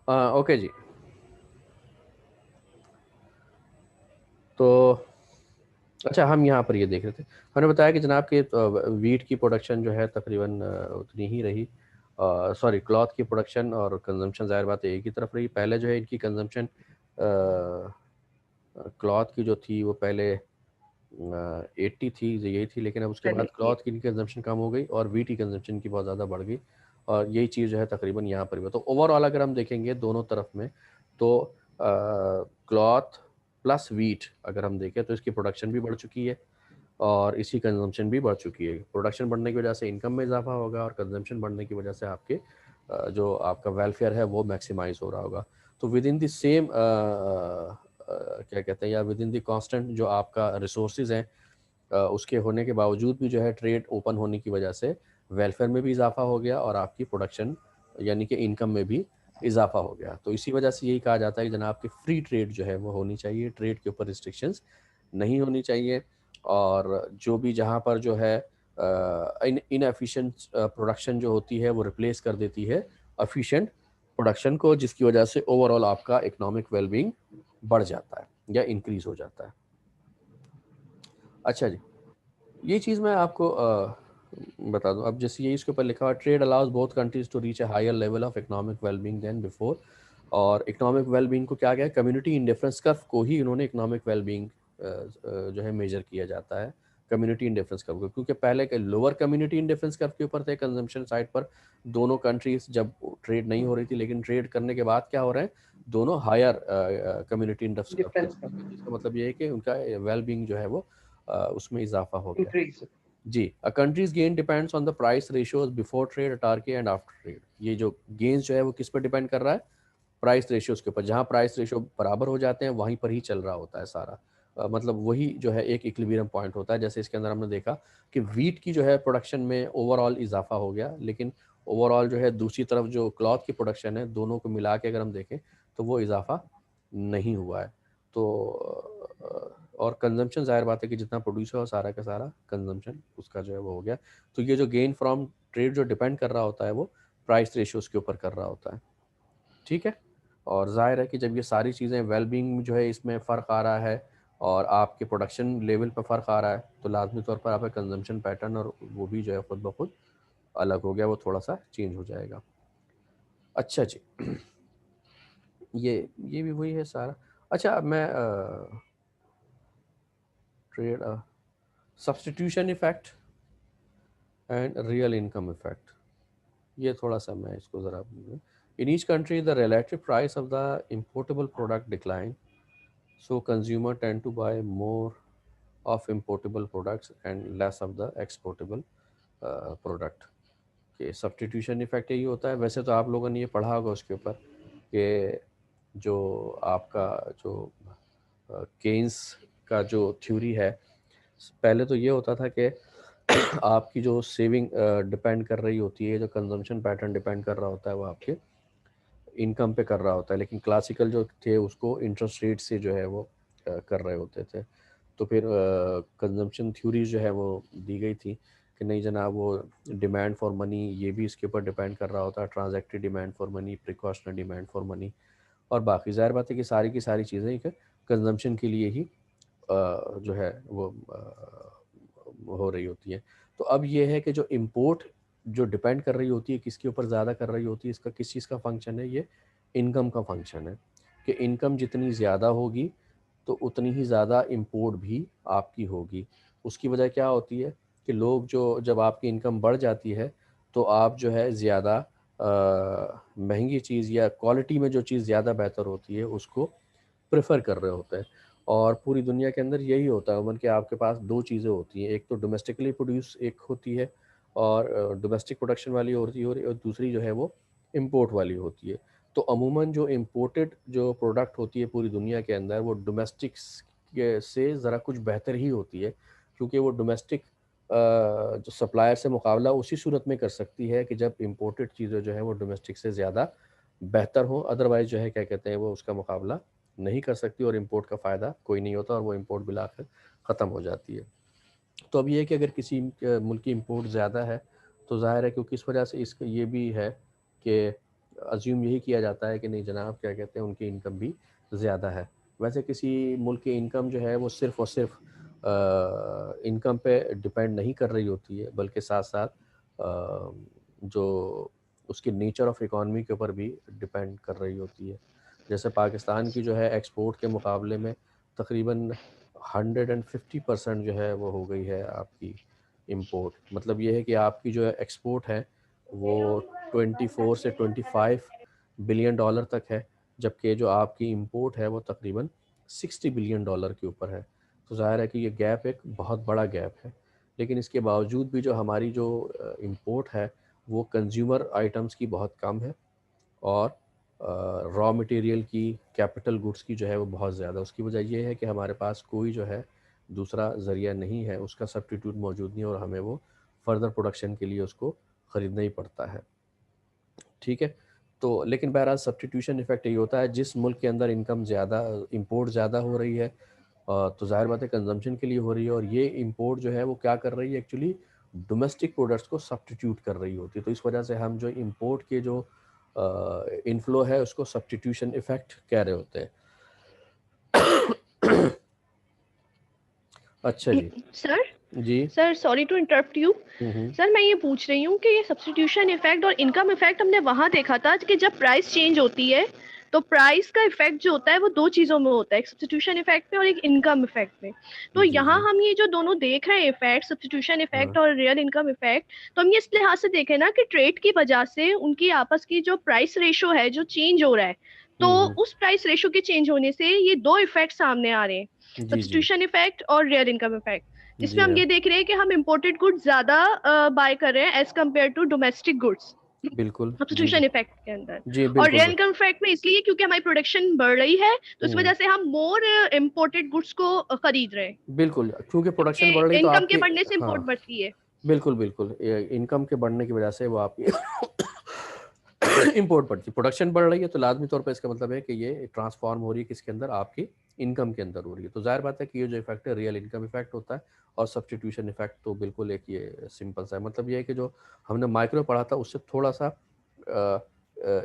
Okay जी। तो अच्छा, हम यहाँ पर ये देख रहे थे, हमने बताया कि जनाब के वीट की प्रोडक्शन जो है तकरीबन उतनी ही रही। सॉरी, क्लॉथ की प्रोडक्शन और कंजम्पशन ज़ाहिर बात है एक ही तरफ रही। पहले जो है इनकी कंजम्पशन क्लॉथ की जो थी वो पहले 80 थी, यही थी, लेकिन अब उसके बाद क्लॉथ की कंजम्पशन कम हो गई और वीट की कंजम्पशन की बहुत ज़्यादा बढ़ गई। और यही चीज़ जो है तकरीबन यहाँ पर भी। तो ओवरऑल अगर हम देखेंगे दोनों तरफ में, तो क्लॉथ प्लस वीट अगर हम देखें तो इसकी प्रोडक्शन भी बढ़ चुकी है और इसकी कंजम्पशन भी बढ़ चुकी है। प्रोडक्शन बढ़ने की वजह से इनकम में इजाफा होगा और कंजम्पशन बढ़ने की वजह से आपके जो आपका वेलफेयर है वो मैक्सिमाइज हो रहा होगा। तो विद इन द सेम क्या कहते हैं, या विद इन द कांस्टेंट जो आपका रिसोर्सेज हैं, उसके होने के बावजूद भी जो है ट्रेड ओपन होने की वजह से वेलफेयर में भी इजाफा हो गया और आपकी प्रोडक्शन यानी कि इनकम में भी इजाफा हो गया। तो इसी वजह से यही कहा जाता है कि जनाब की फ्री ट्रेड जो है वो होनी चाहिए, ट्रेड के ऊपर रिस्ट्रिक्शंस नहीं होनी चाहिए। और जो भी जहाँ पर जो है इनएफिशिएंट प्रोडक्शन जो होती है वो रिप्लेस कर देती है एफिशिएंट प्रोडक्शन को, जिसकी वजह से ओवरऑल आपका इकोनॉमिक वेलबींग बढ़ जाता है या इंक्रीज हो जाता है। अच्छा जी, ये चीज़ मैं आपको बता दूं। अब जैसे ये इसके ऊपर लिखा हुआ, trade allows both countries to reach a higher level of economic wellbeing than before. और इकोनॉमिक वेलबींग को क्या गया, कम्युनिटी इंडिफरेंस कर्व को ही इन्होंने इकोनॉमिक वेलबींग जो है मेजर किया जाता है, कम्युनिटी इंडिफरेंस कर्व को। क्योंकि पहले के लोअर कम्युनिटी इंडिफरेंस कर्व के ऊपर थे कंजम्पशन साइड पर दोनों कंट्रीज, जब ट्रेड नहीं हो रही थी, लेकिन ट्रेड करने के बाद क्या हो रहा है, दोनों हायर कम्युनिटी इंडिफरेंस कर्व पे डिफरेंस जा का रहे हैं। जिसका मतलब ये है कि उनका वेलबींग जो है वो उसमें इजाफा हो गया। इंक्रीज। जी, a country's gain depends on the price ratios before trade, autarky and after trade. ये जो गेन्स जो है वो किस पर डिपेंड कर रहा है, प्राइस रेशियोज के ऊपर। जहाँ प्राइस रेशियो बराबर हो जाते हैं वहीं पर ही चल रहा होता है सारा। मतलब वही जो है एक इक्विलिब्रियम पॉइंट होता है। जैसे इसके अंदर हमने देखा कि वीट की जो है प्रोडक्शन में ओवरऑल इजाफा हो गया, लेकिन ओवरऑल जो है दूसरी तरफ जो क्लॉथ की प्रोडक्शन है, दोनों को मिला के अगर हम देखें तो वो इजाफा नहीं हुआ है। तो और कंजम्पशन ज़ाहिर बात है कि जितना प्रोड्यूस हुआ सारा का सारा कंजम्पशन उसका जो है वो हो गया। तो ये जो गेन फ्रॉम ट्रेड जो डिपेंड कर रहा होता है वो प्राइस रेशियोज के ऊपर कर रहा होता है। ठीक है। और ज़ाहिर है कि जब ये सारी चीज़ें वेलबींग जो है इसमें फ़र्क आ रहा है और आपके प्रोडक्शन लेवल पर फ़र्क आ रहा है, तो लाजमी तौर पर आपका कंजम्पशन पैटर्न और वो भी जो है खुद ब खुद अलग हो गया, वो थोड़ा सा चेंज हो जाएगा। अच्छा जी, ये भी वही है सारा। अच्छा, मैं trade substitution effect and real income effect, ये थोड़ा सा मैं इसको ज़रा, in each country the relative price of the importable product decline, so consumer tend to buy more of importable products and less of the exportable product। कि substitution effect यही होता है। वैसे तो आप लोगों ने ये पढ़ा होगा उसके ऊपर कि जो आपका जो केन्स का जो थ्योरी है, पहले तो ये होता था कि आपकी जो सेविंग डिपेंड कर रही होती है, जो कंजम्पशन पैटर्न डिपेंड कर रहा होता है वो आपके इनकम पे कर रहा होता है। लेकिन क्लासिकल जो थे उसको इंटरेस्ट रेट से जो है वो कर रहे होते थे। तो फिर कंजम्पशन थ्योरीज जो है वो दी गई थी कि नहीं जनाब, वो डिमांड फॉर मनी ये भी इसके ऊपर डिपेंड कर रहा होता है, transactionary demand for money, precautionary demand for money और बाकी। ज़ाहिर बात है कि सारी की सारी चीज़ें एक कंजम्पशन के लिए ही जो है वो हो रही होती है। तो अब ये है कि जो इम्पोर्ट जो डिपेंड कर रही होती है किसके ऊपर ज़्यादा कर रही होती है, इसका किस चीज़ का फंक्शन है, ये इनकम का फंक्शन है। कि इनकम जितनी ज़्यादा होगी तो उतनी ही ज़्यादा इम्पोर्ट भी आपकी होगी। उसकी वजह क्या होती है कि लोग जो, जब आपकी इनकम बढ़ जाती है तो आप जो है ज़्यादा महंगी चीज़ या क्वालिटी में जो चीज़ ज़्यादा बेहतर होती है उसको प्रेफर कर रहे होते हैं। और पूरी दुनिया के अंदर यही होता है अमूमन कि आपके पास दो चीज़ें होती हैं, एक तो डोमेस्टिकली प्रोड्यूस एक होती है और डोमेस्टिक प्रोडक्शन वाली होती है, और दूसरी जो है वो इम्पोर्ट वाली होती है। तो अमूमन जो इम्पोर्टेड जो प्रोडक्ट होती है पूरी दुनिया के अंदर वो डोमेस्टिक्स के से ज़रा कुछ बेहतर ही होती है, क्योंकि वो डोमेस्टिक जो सप्लायर से मुकाबला उसी सूरत में कर सकती है कि जब इम्पोर्टेड चीज़ें जो है वो डोमेस्टिक से ज़्यादा बेहतर हो। अदरवाइज़ जो है क्या कहते हैं वो उसका मुकाबला नहीं कर सकती और इम्पोर्ट का फ़ायदा कोई नहीं होता और वो इम्पोर्ट बिलाकर ख़त्म हो जाती है। तो अब ये है कि अगर किसी मुल्क की इम्पोर्ट ज़्यादा है तो ज़ाहिर है, क्योंकि इस वजह से इसका ये भी है कि अज्यूम यही किया जाता है कि नहीं जनाब क्या कहते हैं उनकी इनकम भी ज़्यादा है। वैसे किसी मुल्क की इनकम जो है वो सिर्फ़ और सिर्फ इनकम पे डिपेंड नहीं कर रही होती है, बल्कि साथ साथ जो उसकी नेचर ऑफ इकॉनमी के ऊपर भी डिपेंड कर रही होती है। जैसे पाकिस्तान की जो है एक्सपोर्ट के मुकाबले में तकरीबन 150% जो है वो हो गई है आपकी इंपोर्ट। मतलब ये है कि आपकी जो है एक्सपोर्ट है वो 24 से 25 बिलियन डॉलर तक है, जबकि जो आपकी इंपोर्ट है वो तकरीबन 60 बिलियन डॉलर के ऊपर है। तो ज़ाहिर है कि ये गैप एक बहुत बड़ा गैप है। लेकिन इसके बावजूद भी जो हमारी जो इंपोर्ट है वो कंज्यूमर आइटम्स की बहुत कम है, और रॉ मटेरियल की, कैपिटल गुड्स की जो है वो बहुत ज़्यादा। उसकी वजह ये है कि हमारे पास कोई जो है दूसरा ज़रिया नहीं है, उसका सब्स्टिट्यूट मौजूद नहीं है, और हमें वो फर्दर प्रोडक्शन के लिए उसको ख़रीदना ही पड़ता है। ठीक है। तो लेकिन बहरहाल सब्स्टिट्यूशन इफ़ेक्ट यही होता है, जिस मुल्क के अंदर इनकम ज़्यादा, इंपोर्ट ज़्यादा हो रही है, तो ज़ाहिर बात है कंजम्पशन के लिए हो रही है, और ये इंपोर्ट जो है वो क्या कर रही है एक्चुअली, डोमेस्टिक प्रोडक्ट्स को सब्स्टिट्यूट कर रही होती है। तो इस वजह से हम जो इंपोर्ट के जो इनफ्लो है उसको सब्स्टिट्यूशन इफ़ेक्ट कह रहे होते हैं। अच्छा जी। सर जी। Sir sorry to interrupt you. Hmm. Sir मैं ये पूछ रही हूँ कि ये सब्स्टिट्यूशन इफेक्ट और इनकम इफेक्ट हमने वहां देखा था कि जब प्राइस चेंज होती है तो प्राइस का इफेक्ट जो होता है वो दो चीजों में होता है, एक सब्स्टिट्यूशन इफेक्ट में और एक इनकम इफेक्ट में। तो जी यहाँ जी। हम ये जो दोनों देख रहे हैं इफेक्ट, सब्स्टिट्यूशन हाँ। इफेक्ट और रियल इनकम इफेक्ट, तो हम ये इस लिहाज से देखें ना कि ट्रेड की वजह से उनकी आपस की जो प्राइस रेशो है जो चेंज हो रहा है, तो हम्म। उस प्राइस रेशो के चेंज होने से ये दो इफेक्ट सामने आ रहे हैं, जी जी। सब्स्टिट्यूशन इफेक्ट और रियल इनकम इफेक्ट। इसमें जी हम हाँ। ये देख रहे हैं कि हम इम्पोर्टेड गुड्स ज्यादा बाय कर रहे हैं as compare to domestic goods बिल्कुल। जी जी। सब्स्टिट्यूशन इफेक्ट के अंदर। जी और बिल्कुल रियल इनकम इफेक्ट में इसलिए क्योंकि हमारी प्रोडक्शन बढ़ रही है, तो इस हम्म। वजह से हम मोर इम्पोर्टेड गुड्स को खरीद रहे हैं, बिल्कुल, क्योंकि प्रोडक्शन बढ़ क्योंकि रही तो इनकम आपकी, के बढ़ने से हाँ इम्पोर्ट बढ़ती है। बिल्कुल बिल्कुल, इनकम के बढ़ने की वजह से वो आपकी इंपोर्ट बढ़ती, प्रोडक्शन बढ़ रही है तो लाजमी तौर पर इसका मतलब है कि ये ट्रांसफॉर्म हो रही है किसके अंदर, आपकी इनकम के अंदर हो रही है। तो जाहिर बात है कि ये जो इफेक्ट है रियल इनकम इफेक्ट होता है, और सब्सटीट्यूशन इफेक्ट तो बिल्कुल एक ये सिंपल सा है। मतलब ये है कि जो हमने माइक्रो पढ़ा था उससे थोड़ा सा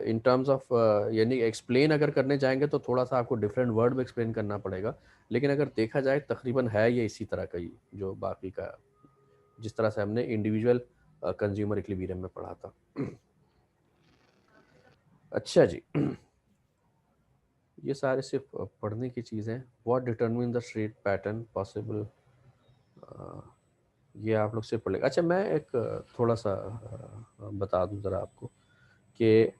इन टर्म्स ऑफ, यानी एक्सप्लेन अगर करने जाएंगे तो थोड़ा सा आपको डिफरेंट वर्ड में एक्सप्लेन करना पड़ेगा, लेकिन अगर देखा जाए तकरीबन है ये इसी तरह का ही, जो बाकी का जिस तरह से हमने इंडिविजुअल कंज्यूमर इक्विलिब्रियम में पढ़ा था। अच्छा जी। ये सारे सिर्फ पढ़ने की चीज़ें हैं। What determine the trade pattern possible, ये आप लोग से पढ़ेगा। अच्छा मैं एक थोड़ा सा बता दूं ज़रा आपको कि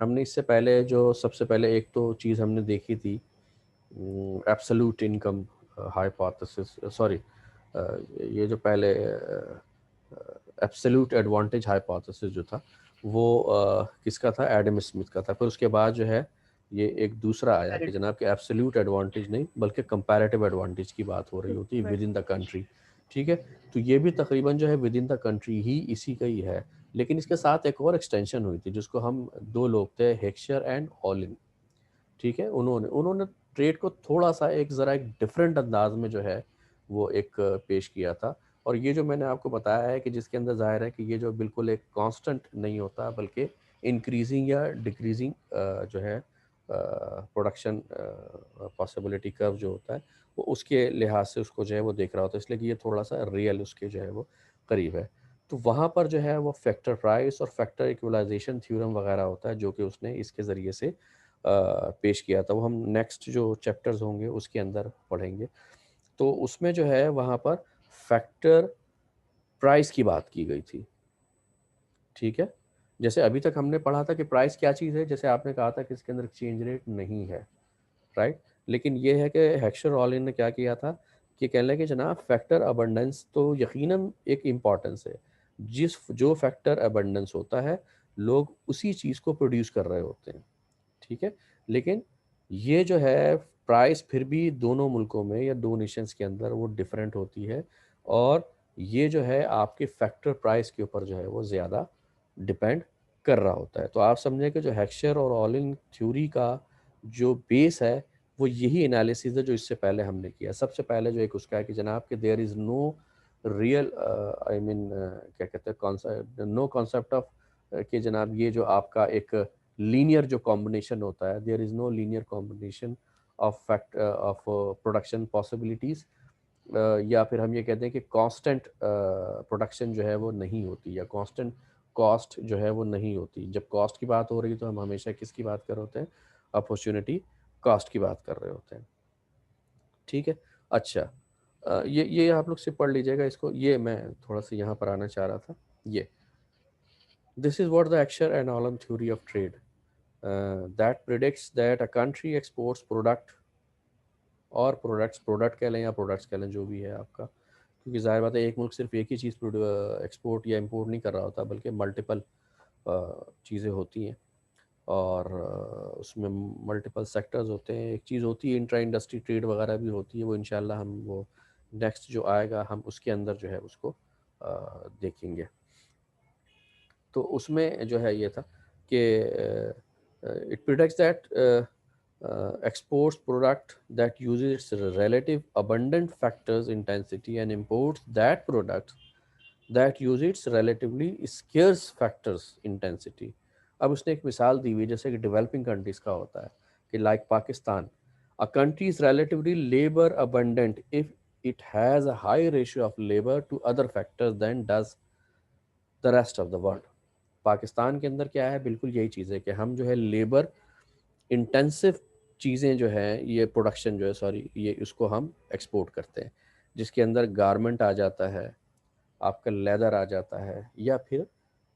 हमने इससे पहले जो सबसे पहले एक तो चीज़ हमने देखी थी, एब्सोल्यूट इनकम हाइपोथेसिस, सॉरी, ये जो पहले एब्सोल्यूट एडवांटेज हाइपोथेसिस जो था वो किसका था, एडम स्मिथ का था। फिर उसके बाद जो है ये एक दूसरा आया कि जनाब कि एब्सोल्यूट एडवांटेज नहीं बल्कि कंपैरेटिव एडवांटेज की बात हो रही होती है विद इन द कंट्री। ठीक है। तो ये भी तकरीबन जो है विद इन द कंट्री ही इसी का ही है, लेकिन इसके साथ एक और एक्सटेंशन हुई थी जिसको हम, दो लोग थे हेक्सचर एंड ऑलिन। ठीक है। उन्होंने उन्होंने ट्रेड को थोड़ा सा एक ज़रा एक डिफरेंट अंदाज में जो है वो एक पेश किया था। और ये जो मैंने आपको बताया है कि जिसके अंदर ज़ाहिर है कि ये जो बिल्कुल एक कांस्टेंट नहीं होता बल्कि इंक्रीजिंग या डिक्रीजिंग जो है प्रोडक्शन पॉसिबिलिटी कर्व जो होता है वो उसके लिहाज से उसको जो है वो देख रहा होता है, इसलिए कि ये थोड़ा सा रियल उसके जो है वो करीब है। तो वहाँ पर जो है वो फैक्टर प्राइस और फैक्टर इक्वलाइजेशन थ्योरम वगैरह होता है जो कि उसने इसके ज़रिए से पेश किया था। वो हम नेक्स्ट जो चैप्टर्स होंगे उसके अंदर पढ़ेंगे। तो उसमें जो है वहाँ पर फैक्टर प्राइस की बात की गई थी। ठीक है। जैसे अभी तक हमने पढ़ा था कि प्राइस क्या चीज़ है, जैसे आपने कहा था कि इसके अंदर एक्सचेंज रेट नहीं है, राइट। लेकिन ये है कि हेक्सचर ऑलिन ने क्या किया था कि कहने लगे जनाब फैक्टर अबंडेंस तो यकीनन एक इम्पॉर्टेंस है, जिस जो फैक्टर अबंडेंस होता है लोग उसी चीज़ को प्रोड्यूस कर रहे होते हैं। ठीक है। लेकिन ये जो है प्राइस फिर भी दोनों मुल्कों में या दो नेशंस के अंदर वो डिफरेंट होती है, और ये जो है आपके फैक्टर प्राइस के ऊपर जो है वो ज़्यादा डिपेंड कर रहा होता है। तो आप समझें कि जो हेक्सचर और ऑलिन थ्योरी का जो बेस है वो यही एनालिसिस है जो इससे पहले हमने किया। सबसे पहले जो एक उसका है कि जनाब कि देयर इज़ नो रियल, क्या कहते हैं, कॉन्सेप्ट, नो कॉन्सेप्ट ऑफ कि जनाब ये जो आपका एक लीनियर जो कॉम्बिनेशन होता है, there is no linear combination of fact of production possibilities, या फिर हम ये कहते हैं कि कांस्टेंट प्रोडक्शन जो है वो नहीं होती, या कांस्टेंट कॉस्ट जो है वो नहीं होती। जब कॉस्ट की बात हो रही है तो हम हमेशा किसकी बात कर रहे होते हैं? अपॉर्चुनिटी कॉस्ट की बात कर रहे होते हैं। ठीक है। अच्छा, ये आप लोग से पढ़ लीजिएगा इसको, ये मैं थोड़ा सा यहाँ पर आना चाह रहा था। ये this is what the Heckscher and Ohlin theory of trade that predicts that a country exports product और प्रोडक्ट कह लें या प्रोडक्ट्स कह लें, जो भी है आपका, क्योंकि ज़ाहिर बात है एक मुल्क सिर्फ एक ही चीज़ एक्सपोर्ट या इंपोर्ट नहीं कर रहा होता, बल्कि मल्टीपल चीज़ें होती हैं, और उसमें मल्टीपल सेक्टर्स होते हैं। एक चीज़ होती है इंट्रा इंडस्ट्री ट्रेड वगैरह भी होती है, वो इंशाल्लाह हम वो नेक्स्ट जो आएगा हम उसके अंदर जो है उसको देखेंगे। तो उसमें जो है ये था कि it predicts that exports product that uses its relative abundant factors intensity and imports that product that use its relatively scarce factors intensity। अब उसने एक मिसाल दी हुई जैसे कि डेवलपिंग कंट्रीज का होता है कि like Pakistan, a country is relatively labor abundant if it has a high ratio of labor to other factors than does the rest of the world। Pakistan के अंदर क्या है, बिल्कुल यही चीज़ है कि हम जो है लेबर इंटेंसिव चीज़ें जो है, ये प्रोडक्शन जो है, सॉरी, ये इसको हम एक्सपोर्ट करते हैं, जिसके अंदर गारमेंट आ जाता है, आपका लेदर आ जाता है, या फिर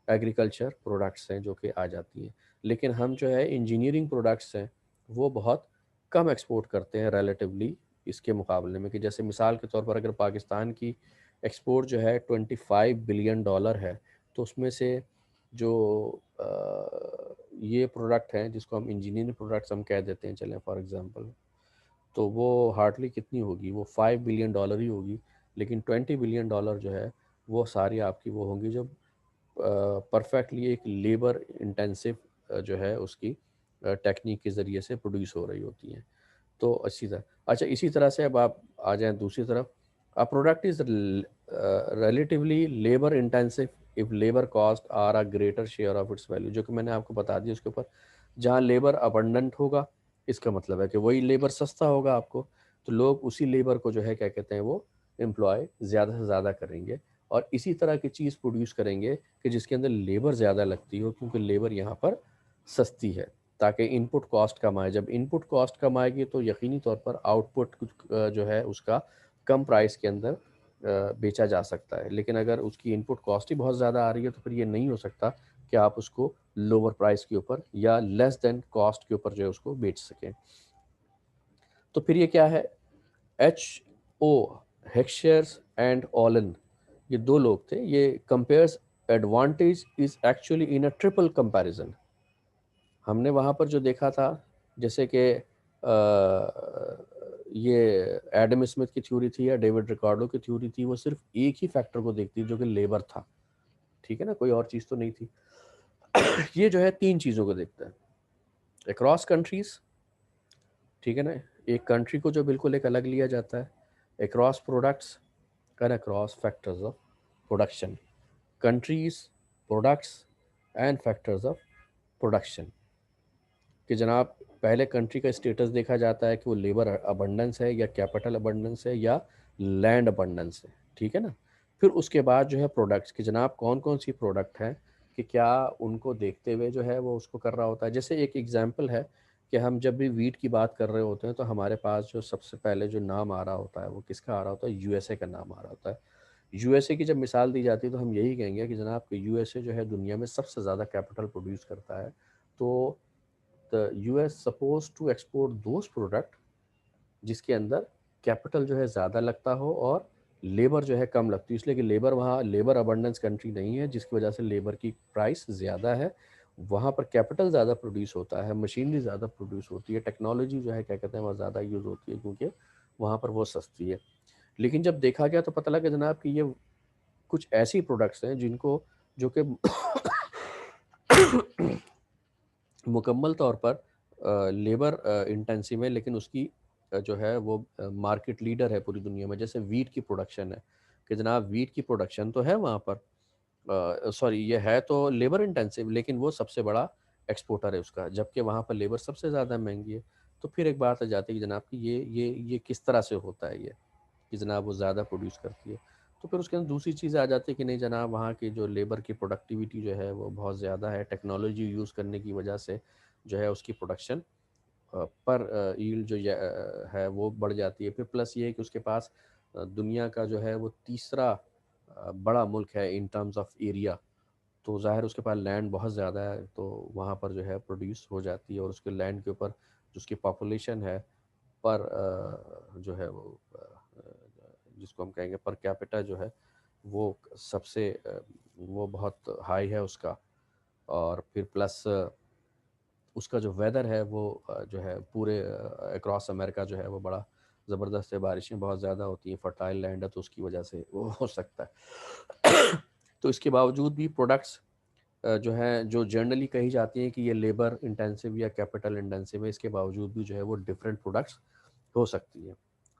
एग्रीकल्चर प्रोडक्ट्स हैं जो कि आ जाती हैं। लेकिन हम जो है इंजीनियरिंग प्रोडक्ट्स हैं वो बहुत कम एक्सपोर्ट करते हैं रिलेटिवली इसके मुकाबले में। कि जैसे मिसाल के तौर पर अगर पाकिस्तान की एक्सपोर्ट जो है 25 बिलियन डॉलर है, तो उसमें से जो ये प्रोडक्ट हैं जिसको हम इंजीनियरिंग प्रोडक्ट्स हम कह देते हैं, चलें फॉर एग्जांपल, तो वो हार्डली कितनी होगी, वो 5 बिलियन डॉलर ही होगी। लेकिन 20 बिलियन डॉलर जो है वो सारी आपकी वो होंगी जो परफेक्टली एक लेबर इंटेंसिव जो है उसकी टेक्निक के ज़रिए से प्रोड्यूस हो रही होती हैं। तो अच्छी तरह, अच्छा, इसी तरह से अब आप आ जाएं दूसरी तरफ, a product is relatively labour intensive if labour cost are a greater share of its value, जो कि मैंने आपको बता दिया उसके ऊपर। जहाँ लेबर अबंडेंट होगा, इसका मतलब है कि वही लेबर सस्ता होगा आपको, तो लोग उसी लेबर को जो है क्या कहते हैं वो एम्प्लॉय ज़्यादा से ज़्यादा करेंगे, और इसी तरह की चीज़ प्रोड्यूस करेंगे कि जिसके अंदर लेबर ज़्यादा लगती हो, क्योंकि लेबर यहाँ पर सस्ती है, ताकि इनपुट कॉस्ट कम आए। जब इनपुट कॉस्ट कम आएगी तो यकीनी तौर पर आउटपुट कुछ जो है उसका कम प्राइस के अंदर बेचा जा सकता है। लेकिन अगर उसकी इनपुट कॉस्ट ही बहुत ज़्यादा आ रही है तो फिर ये नहीं हो सकता कि आप उसको लोअर प्राइस के ऊपर या लेस देन कॉस्ट के ऊपर जो है उसको बेच सकें। तो फिर ये क्या है, एच ओ हेक्शेयर्स एंड ऑलन, ये दो लोग थे, ये compares advantage is actually in a triple comparison. हमने वहाँ पर जो देखा था, जैसे कि ये एडम स्मिथ की थ्योरी थी या डेविड रिकार्डो की थ्योरी थी, वो सिर्फ एक ही फैक्टर को देखती जो कि लेबर था, ठीक है ना, कोई और चीज़ तो नहीं थी। ये जो है तीन चीज़ों को देखता है, अक्रॉस कंट्रीज, ठीक है ना, एक कंट्री को जो बिल्कुल एक अलग लिया जाता है, across products and across factors of production, countries, products and factors of production. कि जनाब पहले कंट्री का स्टेटस देखा जाता है कि वो लेबर अबंडेंस है या कैपिटल अबंडेंस है या लैंड अबंडेंस है, ठीक है ना। फिर उसके बाद जो है प्रोडक्ट्स, कि जनाब कौन कौन सी प्रोडक्ट हैं, कि क्या उनको देखते हुए जो है वो उसको कर रहा होता है। जैसे एक एग्जांपल है कि हम जब भी वीट की बात कर रहे होते हैं तो हमारे पास जो सबसे पहले जो नाम आ रहा होता है वो किसका आ रहा होता है, यूएसए का नाम आ रहा होता है। यूएसए की जब मिसाल दी जाती है तो हम यही कहेंगे कि जनाब कि यूएसए जो है दुनिया में सबसे ज़्यादा कैपिटल प्रोड्यूस करता है। तो the US supposed to export those product जिसके अंदर कैपिटल जो है ज़्यादा लगता हो और लेबर जो है कम लगती है, इसलिए कि लेबर वहाँ लेबर अबंडेंस कंट्री नहीं है, जिसकी वजह से लेबर की प्राइस ज़्यादा है। वहाँ पर कैपिटल ज़्यादा प्रोड्यूस होता है, मशीनरी ज़्यादा प्रोड्यूस होती है, टेक्नोलॉजी जो है क्या कहते हैं वह ज़्यादा यूज़ होती है, क्योंकि वहाँ पर वो सस्ती है। लेकिन जब देखा गया तो पता लगा जनाब कि ये कुछ ऐसी प्रोडक्ट्स हैं जिनको, जो कि मुकम्मल तौर पर लेबर इंटेंसिव है, लेकिन उसकी जो है वो मार्केट लीडर है पूरी दुनिया में। जैसे वीट की प्रोडक्शन है, कि जनाब वीट की प्रोडक्शन तो है वहाँ पर, सॉरी, ये है तो लेबर इंटेंसिव, लेकिन वो सबसे बड़ा एक्सपोर्टर है उसका, जबकि वहाँ पर लेबर सबसे ज़्यादा महंगी है। तो फिर एक बात आ जाती है कि जनाब कि ये किस तरह से होता है ये, कि जनाब वो ज़्यादा प्रोड्यूस करती है। तो फिर उसके अंदर दूसरी चीज़ आ जाती है कि नहीं जनाब, वहाँ की जो लेबर की प्रोडक्टिविटी जो है वो बहुत ज़्यादा है, टेक्नोलॉजी यूज़ करने की वजह से जो है उसकी प्रोडक्शन पर यील्ड जो है वो बढ़ जाती है। फिर प्लस ये है कि उसके पास दुनिया का जो है वो तीसरा बड़ा मुल्क है इन टर्म्स ऑफ एरिया, तो ज़ाहिर उसके पास लैंड बहुत ज़्यादा है, तो वहाँ पर जो है प्रोड्यूस हो जाती है। और उसके लैंड के ऊपर जो उसकी पॉपुलेशन है पर जो है वो जिसको हम कहेंगे पर कैपिटा जो है वो सबसे वो बहुत हाई है उसका। और फिर प्लस उसका जो वेदर है वो जो है पूरे अक्रॉस अमेरिका जो है वो बड़ा ज़बरदस्त है, बारिशें बहुत ज़्यादा होती हैं, फर्टाइल लैंड है, तो उसकी वजह से वो हो सकता है। तो इसके बावजूद भी प्रोडक्ट्स जो है जो जनरली कही जाती हैं कि ये लेबर इंटेंसिव या कैपिटल इंटेंसिव है, इसके बावजूद भी जो है वो डिफरेंट प्रोडक्ट्स हो सकती हैं।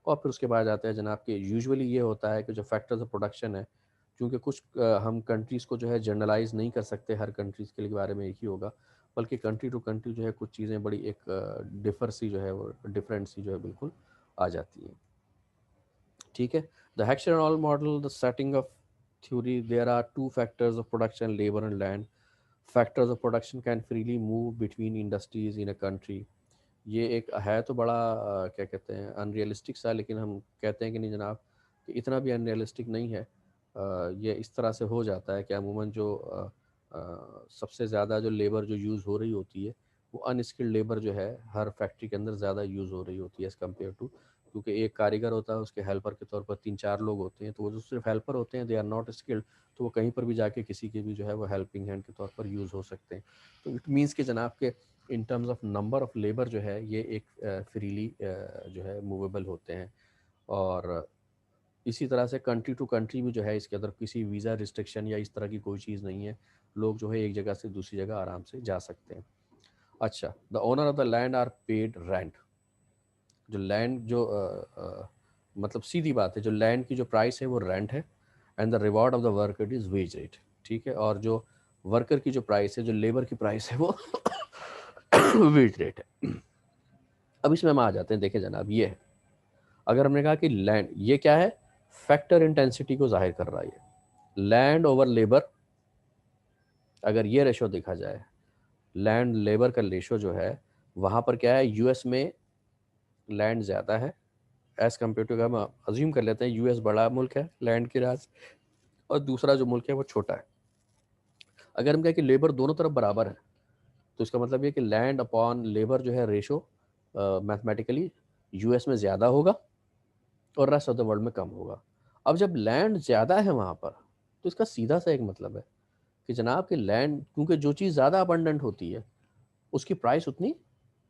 और फिर उसके बाद आता है जनाब कि यूजुअली ये होता है कि जो फैक्टर्स ऑफ प्रोडक्शन है, क्योंकि कुछ हम कंट्रीज़ को जो है जनरलाइज नहीं कर सकते, हर कंट्रीज़ के लिए बारे में एक ही होगा, बल्कि कंट्री टू कंट्री जो है कुछ चीज़ें बड़ी एक डिफर सी जो है वो डिफरेंट सी जो है बिल्कुल आ जाती हैं। ठीक है। The hexagonal model, the setting of theory, there are two factors of production, labour and land. Factors of production can freely move between industries in a country. ये एक है तो बड़ा क्या कहते हैं अनरियलिस्टिक सा, लेकिन हम कहते हैं कि नहीं जनाब कि इतना भी अनरियलिस्टिक नहीं है। ये इस तरह से हो जाता है कि अमूमन जो सबसे ज़्यादा जो लेबर जो यूज़ हो रही होती है वो अनस्किल्ड लेबर जो है हर फैक्ट्री के अंदर ज़्यादा यूज़ हो रही होती है एज़ कम्पेयर टू, क्योंकि एक कारीगर होता है उसके हेल्पर के तौर पर 3-4 लोग होते हैं, तो वो जो सिर्फ हेल्पर होते हैं दे आर नॉट स्किल्ड, तो वो कहीं पर भी जाके किसी के भी जो है वो हेल्पिंग हैंड के तौर पर यूज़ हो सकते हैं। तो इट मीन्स कि जनाब के in terms of number of labour जो है ये एक फ्रीली जो है मूवेबल होते हैं। और इसी तरह से कंट्री टू कंट्री भी जो है इसके अंदर किसी वीज़ा रिस्ट्रिक्शन या इस तरह की कोई चीज़ नहीं है, लोग जो है एक जगह से दूसरी जगह आराम से जा सकते हैं। अच्छा, the owner of the land are paid rent. जो लैंड जो मतलब सीधी बात है, जो लैंड की जो प्राइस है वो रेंट है, and the reward of the worker is wage rate. ठीक है। और जो वर्कर की जो प्राइस है, जो लेबर की प्राइस है वो वेज रेट है। अब इसमें हम आ जाते हैं, देखें जनाब ये है, अगर हमने कहा कि लैंड ये क्या है, फैक्टर इंटेंसिटी को जाहिर कर रहा है ये लैंड ओवर लेबर। अगर ये रेशो देखा जाए, लैंड लेबर का रेशो जो है वहाँ पर क्या है, यूएस में लैंड ज़्यादा है एज़ कम्पेयर टू, हम अज्यूम कर लेते हैं यूएस बड़ा मुल्क है लैंड के राज, और दूसरा जो मुल्क है वो छोटा है। अगर हम कहें कि लेबर दोनों तरफ बराबर है, तो इसका मतलब ये कि लैंड अपॉन लेबर जो है रेशो मैथमेटिकली यूएस में ज़्यादा होगा और रेस्ट ऑफ द वर्ल्ड में कम होगा। अब जब लैंड ज़्यादा है वहाँ पर, तो इसका सीधा सा एक मतलब है कि जनाब कि लैंड, क्योंकि जो चीज़ ज़्यादा अबंडेंट होती है उसकी प्राइस उतनी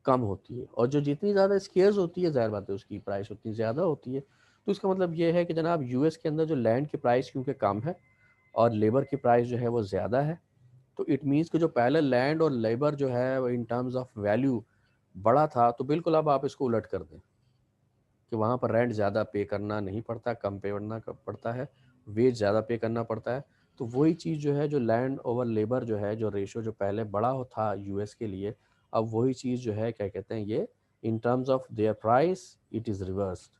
कम होती है, और जो जितनी ज़्यादा स्केर्स होती है ज़ाहिर बात है उसकी प्राइस उतनी ज़्यादा होती है। तो इसका मतलब ये है कि जनाब यूएस के अंदर जो लैंड की प्राइस क्योंकि कम है और लेबर की प्राइस जो है वो ज़्यादा है, तो इट मीन्स कि जो पहले लैंड और लेबर जो है इन टर्म्स ऑफ वैल्यू बड़ा था, तो बिल्कुल अब आप इसको उलट कर दें कि वहाँ पर रेंट ज़्यादा पे करना नहीं पड़ता, कम पे करना पड़ता है, वेज ज़्यादा पे करना पड़ता है। तो वही चीज़ जो है, जो लैंड ओवर लेबर जो है, जो रेशो जो पहले बड़ा हो था यूएस के लिए, अब वही चीज़ जो है क्या कहते हैं ये in terms of their price it is reversed.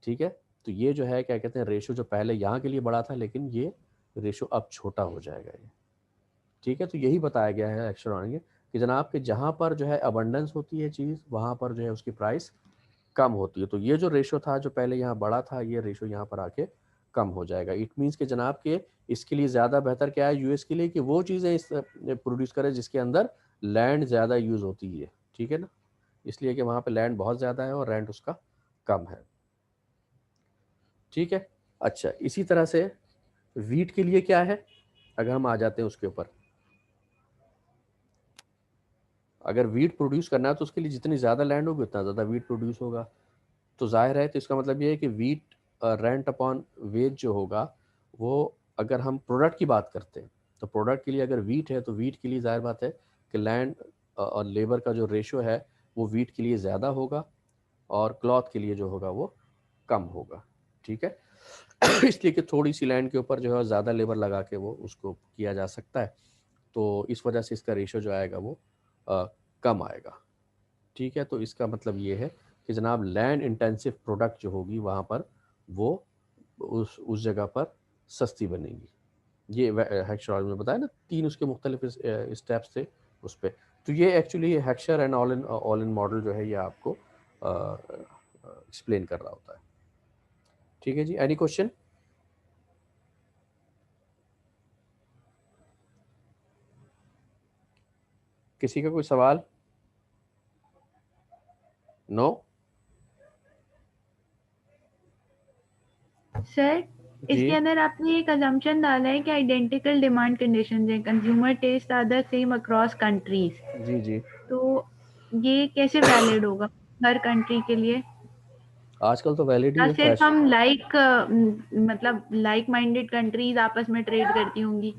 ठीक है। तो ये जो है क्या कहते हैं रेशो जो पहले यहाँ के लिए बड़ा था, लेकिन ये रेशो अब छोटा हो जाएगा ये। ठीक है। तो यही बताया गया है एक्शन के कि जनाब कि जहाँ पर जो है अबंडेंस होती है चीज़, वहाँ पर जो है उसकी प्राइस कम होती है। तो ये जो रेशो था जो पहले यहाँ बड़ा था, ये रेशो यहाँ पर आके कम हो जाएगा। इट मीन्स कि जनाब के इसके लिए ज़्यादा बेहतर क्या है यूएस के लिए, कि वो चीज़ें इस प्रोड्यूस करे जिसके अंदर लैंड ज़्यादा यूज़ होती है। ठीक है ना, इसलिए कि वहाँ पे लैंड बहुत ज़्यादा है और रेंट उसका कम है। ठीक है। अच्छा, इसी तरह से वीट के लिए क्या है, अगर हम आ जाते हैं उसके ऊपर, अगर वीट प्रोड्यूस करना है तो उसके लिए जितनी ज़्यादा लैंड होगी उतना ज़्यादा वीट प्रोड्यूस होगा। तो जाहिर है, तो इसका मतलब ये है कि वीट रेंट अपॉन वेज जो होगा वो, अगर हम प्रोडक्ट की बात करते हैं तो प्रोडक्ट के लिए अगर वीट है तो वीट के लिए जाहिर बात है कि लैंड और लेबर का जो रेशो है वो वीट के लिए ज़्यादा होगा और क्लॉथ के लिए जो होगा वो कम होगा। ठीक है। इसलिए कि थोड़ी सी लैंड के ऊपर जो है ज़्यादा लेबर लगा के वो उसको किया जा सकता है, तो इस वजह से इसका रेशो जो आएगा वो कम आएगा। ठीक है, तो इसका मतलब ये है कि जनाब लैंड इंटेंसिव प्रोडक्ट जो होगी वहाँ पर वो उस जगह पर सस्ती बनेगी। ये हेक्सर में बताया ना, 3 उसके मुख्तलिफ स्टेप्स थे उस पे। तो ये actually Heckscher and all in model जो है ये आपको एक्सप्लेन कर रहा होता है। ठीक है जी, एनी क्वेश्चन? किसी का कोई सवाल? नो? सर, जी इसके अंदर आपने एक अजम्पशन डाला है कि आइडेंटिकल डिमांड कंडीशंस हैं, consumer taste are the same across countries. जी जी। तो ये कैसे वैलिड होगा हर कंट्री के लिए, आजकल तो वैलिड ही या है सिर्फ फैशन। हम मतलब लाइक माइंडेड कंट्रीज आपस में ट्रेड करती होंगी?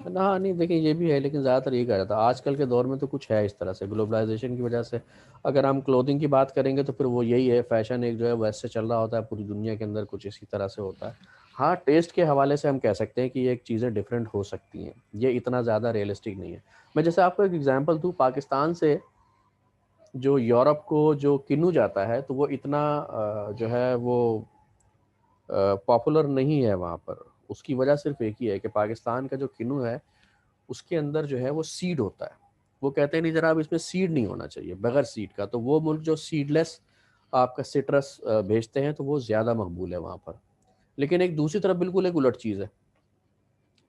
ना नहीं, देखिए ये भी है, लेकिन ज़्यादातर ये कह रहा था आजकल के दौर में तो कुछ है इस तरह से ग्लोबलाइजेशन की वजह से। अगर हम क्लोथिंग की बात करेंगे तो फिर वो यही है, फैशन एक जो है वैसे चल रहा होता है पूरी दुनिया के अंदर, कुछ इसी तरह से होता है। हाँ, टेस्ट के हवाले से हम कह सकते हैं कि ये एक चीज़ें डिफरेंट हो सकती हैं, ये इतना ज़्यादा रियलिस्टिक नहीं है। मैं जैसे आपको एक एग्जांपल दूँ, पाकिस्तान से जो यूरोप को जो किन्नू जाता है तो वो इतना जो है वो पॉपुलर नहीं है वहाँ पर। उसकी वजह सिर्फ एक ही है कि पाकिस्तान का जो किन्नू है उसके अंदर जो है वो सीड होता है। वो कहते हैं नहीं जनाब इसमें सीड नहीं होना चाहिए, बगैर सीड का। तो वो मुल्क जो सीडलेस आपका सिट्रस भेजते हैं तो वो ज़्यादा मकबूल है वहाँ पर। लेकिन एक दूसरी तरफ बिल्कुल एक उलट चीज़ है,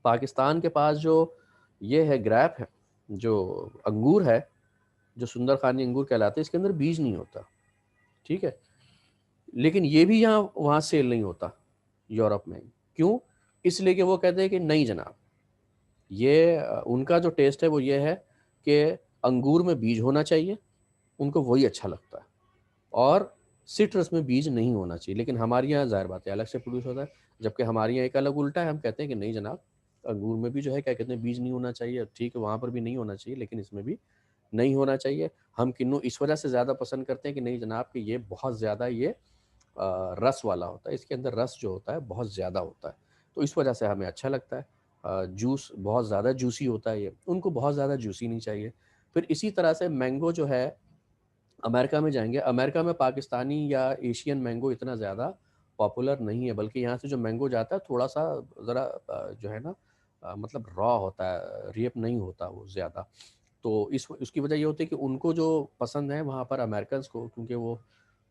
पाकिस्तान के पास जो ये है ग्रैप है, जो अंगूर है, जो सुंदर खानी अंगूर कहलाते हैं, इसके अंदर बीज नहीं होता। ठीक है, लेकिन ये भी यहाँ वहाँ सेल नहीं होता यूरोप में। क्यों? इसलिए कि वो कहते हैं कि नहीं जनाब, ये उनका जो टेस्ट है वो ये है कि अंगूर में बीज होना चाहिए, उनको वही अच्छा लगता है, और सिट्रस में बीज नहीं होना चाहिए। लेकिन हमारे यहाँ ज़ाहिर बात है अलग से प्रोड्यूस होता है, जबकि हमारे यहाँ एक अलग उल्टा है। हम कहते हैं कि नहीं जनाब, अंगूर में भी जो है क्या कहते हैं बीज नहीं होना चाहिए। ठीक है, वहाँ पर भी नहीं होना चाहिए, लेकिन इसमें भी नहीं होना चाहिए। हम किन्नू इस वजह से ज़्यादा पसंद करते हैं कि नहीं जनाब कि ये बहुत ज़्यादा ये रस वाला होता है, इसके अंदर रस जो होता है बहुत ज़्यादा होता है, तो इस वजह से हमें अच्छा लगता है। जूस बहुत ज़्यादा जूसी होता है, ये उनको बहुत ज़्यादा जूसी नहीं चाहिए। फिर इसी तरह से मैंगो जो है, अमेरिका में जाएंगे, अमेरिका में पाकिस्तानी या एशियन मैंगो इतना ज़्यादा पॉपुलर नहीं है, बल्कि यहाँ से जो मैंगो जाता है थोड़ा सा ज़रा जो है ना मतलब रॉ होता है, रिप नहीं होता वो ज़्यादा। तो इस उसकी वजह ये होती है कि उनको जो पसंद है वहाँ पर अमेरिकन्स को, क्योंकि वो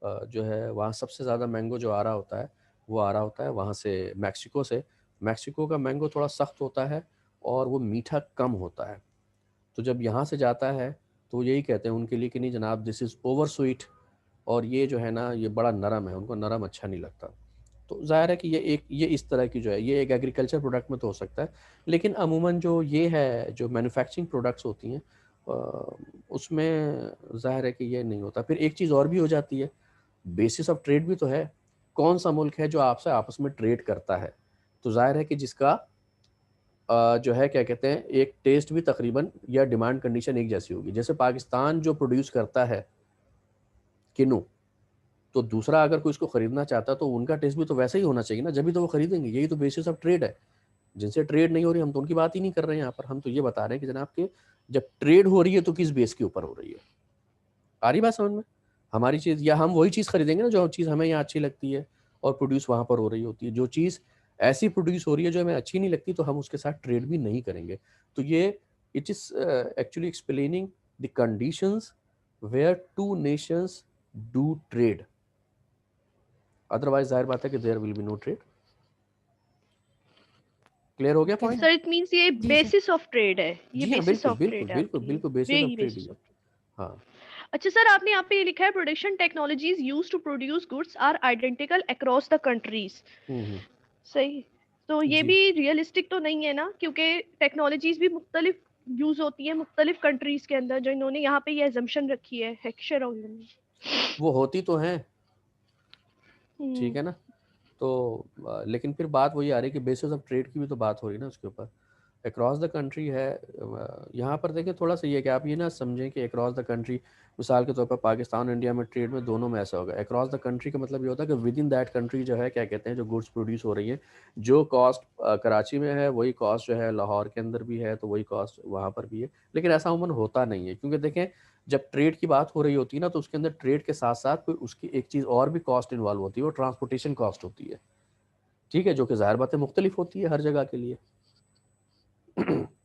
जो है वहाँ सबसे ज़्यादा मैंगो जो आ रहा होता है वो आ रहा होता है वहाँ से, मैक्सिको से। मैक्सिको का मैंगो थोड़ा सख्त होता है और वो मीठा कम होता है। तो जब यहाँ से जाता है तो वो यही कहते हैं उनके लिए कि नहीं जनाब दिस इज़ ओवर स्वीट, और ये जो है ना ये बड़ा नरम है, उनको नरम अच्छा नहीं लगता। तो ज़ाहिर है कि ये इस तरह की जो है ये एक एग्रीकल्चर प्रोडक्ट में तो हो सकता है, लेकिन अमूमन जो ये है जो मैन्युफैक्चरिंग प्रोडक्ट्स होती हैं उसमें ज़ाहिर है कि ये नहीं होता। फिर एक चीज़ और भी हो जाती है, बेसिस ऑफ ट्रेड भी तो है। कौन सा मुल्क है जो आपसे आपस में ट्रेड करता है? तो ज़ाहिर है कि जिसका जो है क्या कहते हैं एक टेस्ट भी तकरीबन या डिमांड कंडीशन एक जैसी होगी। जैसे पाकिस्तान जो प्रोड्यूस करता है किन्नू, तो दूसरा अगर कोई इसको खरीदना चाहता है तो उनका टेस्ट भी तो वैसा ही होना चाहिए ना, जब भी तो वो खरीदेंगे। यही तो बेसिस ऑफ ट्रेड है। जिनसे ट्रेड नहीं हो रही हम तो उनकी बात ही नहीं कर रहे हैं यहाँ पर। हम तो ये बता रहे हैं कि जनाब कि जब ट्रेड हो रही है तो किस बेस के ऊपर हो रही है। आ रही बात समझ में? हमारी चीज़, या हम वही चीज़ खरीदेंगे ना जो चीज़ हमें यहाँ अच्छी लगती है और प्रोड्यूस वहाँ पर हो रही होती है। जो चीज़ ऐसी प्रोड्यूस हो रही है जो हमें अच्छी नहीं लगती तो हम उसके साथ ट्रेड भी नहीं करेंगे। तो ये it is actually explaining the conditions where two nations do trade. Otherwise जाहिर बात है कि there will be no trade. Clear हो गया पॉइंट? सर इट मींस ये जी सर। बेसिस ऑफ ट्रेड है, ये जी हाँ, बेसिस बिल्कुल ऑफ बिल्कुल ट्रेड है बिल्कुल आपकी, बिल्कुल बेसिस ऑफ यही ट्रेड ही बेसिस है। Of trade. हाँ अच्छा सर, आपने यहाँ पे ये लिखा है production technologies used to produce goods are identical across the countries. Hmm. सही। तो ये जी भी रियलिस्टिक तो नहीं है ना, क्योंकि टेक्नोलॉजीज भी मुख्तलिफ यूज होती है मुख्तलिफ कंट्रीज के अंदर, जो इन्होंने यहाँ पे ये एजम्पशन रखी है हेक्सर और वो होती तो हैं, ठीक हम्म। है ना। तो लेकिन फिर बात वही आ रही है कि बेसिस ऑफ ट्रेड की भी तो बात हो रही है ना उसके ऊपर। अक्रॉस द कंट्री है, यहाँ पर देखिए थोड़ा सा ये कि आप ये ना समझें कि अक्रॉस द कंट्री, मिसाल के तौर पर पाकिस्तान इंडिया में ट्रेड में दोनों में ऐसा होगा। अक्रॉस द कंट्री का मतलब ये होता है कि विद इन दैट कंट्री जो है क्या कहते हैं, जो गुड्स प्रोड्यूस हो रही है, जो कॉस्ट कराची में है वही कॉस्ट जो है लाहौर के अंदर भी है, तो वही कॉस्ट वहाँ पर भी है। लेकिन ऐसा अमूमन होता नहीं है, क्योंकि देखें जब ट्रेड की बात हो रही होती है ना, तो उसके अंदर ट्रेड के साथ साथ कोई उसकी एक चीज़ और भी कॉस्ट इन्वॉल्व होती है, वो ट्रांसपोर्टेशन कॉस्ट होती है, ठीक है, जो कि ज़ाहिर बात है मुख्तलिफ होती है हर जगह के लिए।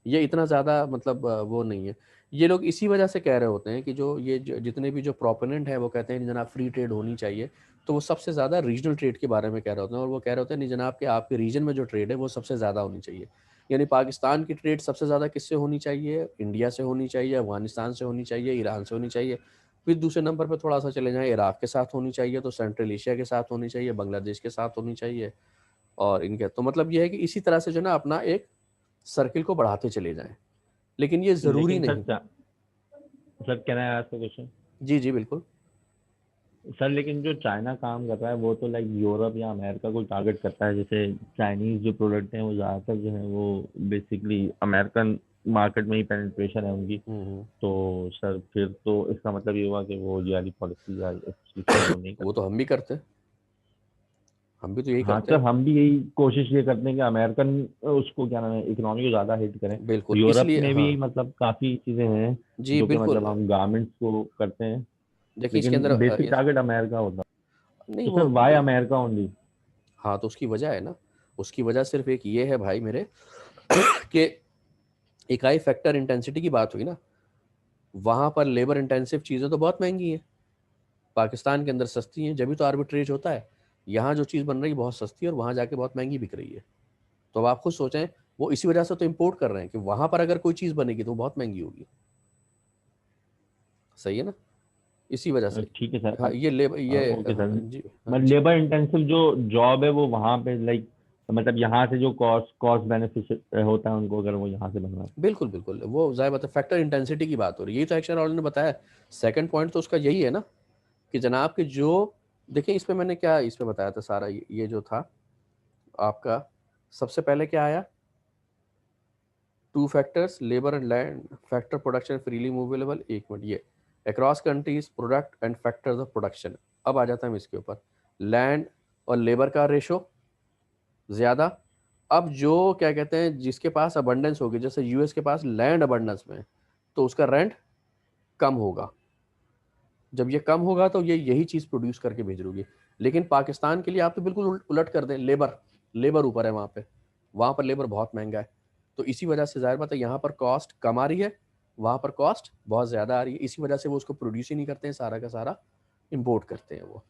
ये इतना ज़्यादा मतलब वो नहीं है। ये लोग इसी वजह से कह रहे होते हैं कि जो ये जितने भी जो प्रोपोनेंट है वो कहते हैं जनाब फ्री ट्रेड होनी चाहिए, तो वो सबसे ज़्यादा रीजनल ट्रेड के बारे में कह रहे होते हैं, और वो कह रहे होते हैं नहीं जनाब कि आपके रीजन में जो ट्रेड है वो सबसे ज़्यादा होनी चाहिए। यानी पाकिस्तान की ट्रेड सबसे ज़्यादा किससे होनी चाहिए, इंडिया से होनी चाहिए, अफगानिस्तान से होनी चाहिए, ईरान से होनी चाहिए। फिर दूसरे नंबर पर थोड़ा सा चले जाएँ इराक़ के साथ होनी चाहिए, तो सेंट्रल एशिया के साथ होनी चाहिए, बांग्लादेश के साथ होनी चाहिए, और इनके तो मतलब ये है कि इसी तरह से जो ना अपना एक सर्किल को बढ़ाते चले जाएं, लेकिन ये ज़रूरी लेकिन नहीं। Sir can I ask a question? जी जी बिल्कुल। सर लेकिन जो चाइना काम कर रहा है वो तो लाइक यूरोप या अमेरिका को टारगेट करता है, जैसे चाइनीज जो प्रोडक्ट हैं वो ज़्यादातर जो है वो बेसिकली अमेरिकन मार्केट में ही पेनिट्रेशन है उनकी। तो सर फिर तो इसका मतलब ये हुआ कि वो वाली पॉलिसी या वो नहीं वो तो हम भी करते हैं, हम भी तो यही हाँ करते सर, हैं। हम भी यही कोशिश ये करते हैं कि अमेरिकन उसको क्या नाम है इकोनॉमी को ज़्यादा हिट करें। बिल्कुल, यूरोप इसलिए में हाँ भी मतलब काफ़ी चीज़ें हैं जी जो कि बिल्कुल। मतलब हम गारमेंट्स को करते हैं, देखिए इसके लेकिन अंदर बेसिक टारगेट अमेरिका होता है। नहीं तो वो सर वाई अमेरिका ओनली? हाँ, तो उसकी वजह है ना, उसकी वजह सिर्फ एक ये है भाई मेरे कि इकाई फैक्टर इंटेंसिटी की बात हुई ना, वहाँ पर लेबर इंटेंसिव चीज़ें तो बहुत महंगी हैं, पाकिस्तान के अंदर सस्ती हैं, जब भी तो आर्बिट्रेज होता है। यहाँ जो चीज़ बन रही है बहुत सस्ती है और वहाँ जाके बहुत महंगी बिक रही है। तो अब आप खुद सोचें, वो इसी वजह से तो इम्पोर्ट कर रहे हैं कि वहाँ पर अगर कोई चीज़ बनेगी तो वो बहुत महंगी होगी। सही है ना, इसी वजह से। ठीक है सर। हाँ ये लेबर ये ओके सर, जी मतलब जी लेबर इंटेंसिव जो जॉब है वो वहाँ पे लाइक मतलब यहाँ से जो कॉस्ट कॉस्ट बेनिफिट होता है उनको, अगर वो यहाँ से बनवा बिल्कुल बिल्कुल, वो ज़ाहिर बात है फैक्टर इंटेंसिटी की बात हो रही है, यही तो एक्शन ऑर्डर ने बताया। सेकंड पॉइंट तो उसका यही है ना कि जनाब के जो देखिए इस पे मैंने क्या इस पे बताया था सारा, ये जो था आपका सबसे पहले क्या आया, two factors labour and land factor production freely movable, एक मिनट, ये across countries product and factors of production. अब आ जाता है इसके ऊपर, लैंड और लेबर का रेशो ज़्यादा। अब जो क्या कहते हैं जिसके पास अबंडेंस होगी, जैसे यूएस के पास लैंड अबंडेंस में, तो उसका रेंट कम होगा। जब ये कम होगा तो ये यही चीज़ प्रोड्यूस करके भेज रही होगी। लेकिन पाकिस्तान के लिए आप तो बिल्कुल उलट कर दें, लेबर लेबर ऊपर है वहाँ पर लेबर बहुत महंगा है। तो इसी वजह से ज़ाहिर बात है यहाँ पर कॉस्ट कम आ रही है, वहाँ पर कॉस्ट बहुत ज़्यादा आ रही है। इसी वजह से वो उसको प्रोड्यूस ही नहीं करते हैं, सारा का सारा इम्पोर्ट करते हैं वो।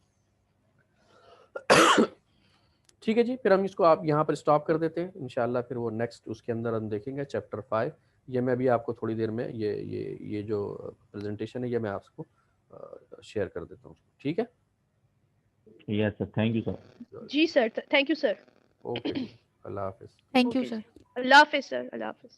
ठीक है जी, फिर हम इसको आप यहाँ पर स्टॉप कर देते हैं। इंशाल्लाह फिर वो नेक्स्ट उसके अंदर हम देखेंगे चैप्टर 5। ये मैं भी आपको थोड़ी देर में ये जो प्रेजेंटेशन है ये मैं आपको शेयर कर देता हूँ, ठीक है। Yes sir, thank you sir. जी sir, thank you sir. Okay जी, अल्लाह हाफिज़। Thank you okay sir. जी, अल्लाह हाफिज़ सर, अल्लाह हाफिज़।